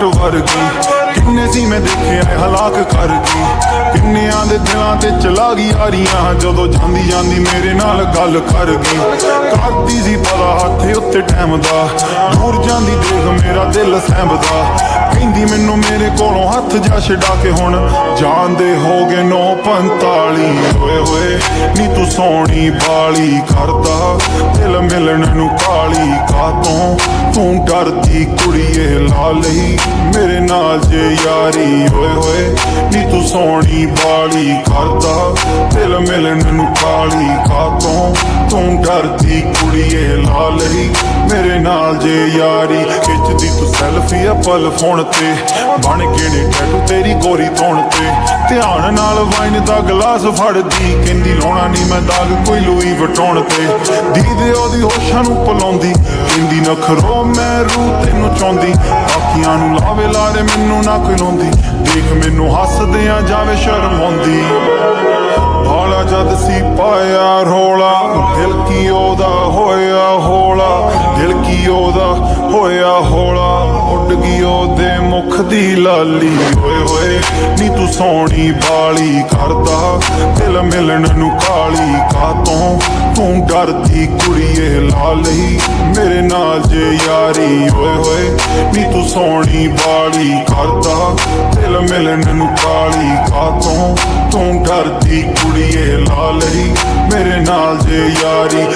ਜੱਟ ਵਰਗੀ। ਕਿੰਨੇ ਸੀ ਮੈਂ ਦੇਖਿਆ ਹਲਾਕ ਕਰ ਗਈ, ਕਿੰਨਿਆਂ ਦੇ ਦਿਲਾਂ ਤੇ ਚਲਾ ਗਈ ਯਾਰੀਆਂ। ਜਦੋਂ ਜਾਂਦੀ ਜਾਂਦੀ ਮੇਰੇ ਨਾਲ ਗੱਲ ਕਰ ਗਈ, ਕਰਦੀ ਸੀ ਪਤਾ ਹੱਥ ਉੱਤੇ ਟਾਈਮ ਦਾ। ਦੂਰ ਜਾਂਦੀ ਦੇਖ ਮੇਰਾ ਦਿਲ ਸਹਿਬਦਾ, ਕਹਿੰਦੀ ਮੈਨੂੰ ਮੇਰੇ ਕੋਲੋਂ ਹੱਥ ਜਾ ਛਡਾ ਕੇ ਹੁਣ ਜਾਂਦੇ ਹੋ ਗਏ 9:45। ਹੋਏ ਹੋਏ ਨੀ ਤੂੰ ਸੋਹਣੀ ਬਾਲੀ ਕਰਦਾ ਦਿਲ ਮਿਲਣ ਨੂੰ ਕਾਲੀ ਕਾਤੋਂ, ਤੂੰ ਡਰਦੀ ਕੁੜੀਏ ਲਾ ਲਈ ਮੇਰੇ ਨਾਲ ਜੇ ਯਾਰੀ। ਹੋਏ ਹੋਏ ਨੀ ਤੂੰ ਸੋਹਣੀ ਬਾਲੀ ਕਰਦਾ ਦਿਲ ਮਿਲਣ ਨੂੰ ਕਾਲੀ ਕਾਤੋਂ, ਤੂੰ ਡਰਦੀ ਕੁੜੀਏ ਲਾ ਲਈ ਮੇਰੇ ਨਾਲ ਜੇ ਯਾਰੀ। ਖਿੱਚਦੀ ਤੂੰ ਸੈਲਫੀ ਆ ਪਲ ਫੋਨ ਤੇ, ਬਣ ਕੇ ਨੇ ਟੈਟੂ ਤੇਰੀ ਗੋਰੀ ਧੌਣ ਤੇ। ਧਿਆਨ ਨਾਲ ਵਾਈਨ ਦਾ ਗਲਾਸ ਫੜਦੀ, ਕਹਿੰਦੀ ਲਾਉਣਾ ਨਹੀਂ ਮੈਂ ਦਾਗ ਕੋਈ ਲੂਈ ਵਟਾਉਣ ਤੇ। ਦੀਦੇ ਉਹਦੀ ਹੋਸ਼ਾਂ ਨੂੰ ਪਲਾਉਂਦੀ, ਕਹਿੰਦੀ ਨਖਰੋ ਮੈਂ ਰੂ ਤੈਨੂੰ ਚਾਹੁੰਦੀ। ਬਾਕੀਆਂ ਨੂੰ ਲਾਵੇ ਲਾਰੇ ਮੈਨੂੰ ਨਾ ਕੋਈ ਲਾਉਂਦੀ, ਦੇਖ ਮੈਨੂੰ ਹੱਸਦਿਆਂ ਜਾਵੇ ਸ਼ਰਮ ਆਉਂਦੀ। ਹਾਲਾ ਜਦ ਸੀ ਪਾਇਆ ਰੋਲਾ, ਦਿਲ ਕੀ ਉਹਦਾ ਹੋਇਆ ਹੌਲਾ, ਦਿਲ ਕੀ ਉਹਦਾ ਹੋਇਆ ਹੌਲਾ। ਉੱਡ ਗਈ ਉਹਦੇ ਮੁਖ ਦੀ ਲਾਲੀ। ਹੋਏ ਹੋਏ ਨੀ ਤੂੰ ਸੋਹਣੀ ਬਾਲੀ ਕਰਦਾ ਦਿਲ ਮਿਲਣ ਨੂੰ ਕਾਲੀ ਕਾਤੋਂ, ਤੂੰ ਡਰਦੀ ਕੁੜੀਏ ਲਾ ਲਈ ਮੇਰੇ ਨਾਲ ਜੇ ਯਾਰੀ। ਹੋਏ ਹੋਏ ਨੀ ਤੂੰ ਸੋਹਣੀ ਬਾਲੀ ਕਰਦਾ ਦਿਲ ਮਿਲਣ ਨੂੰ ਕਾਲੀ ਕਾਤੋਂ, ਤੂੰ ਡਰਦੀ ਕੁੜੀਏ ਲਾ ਲਈ ਮੇਰੇ ਨਾਲ ਜੇ ਯਾਰੀ।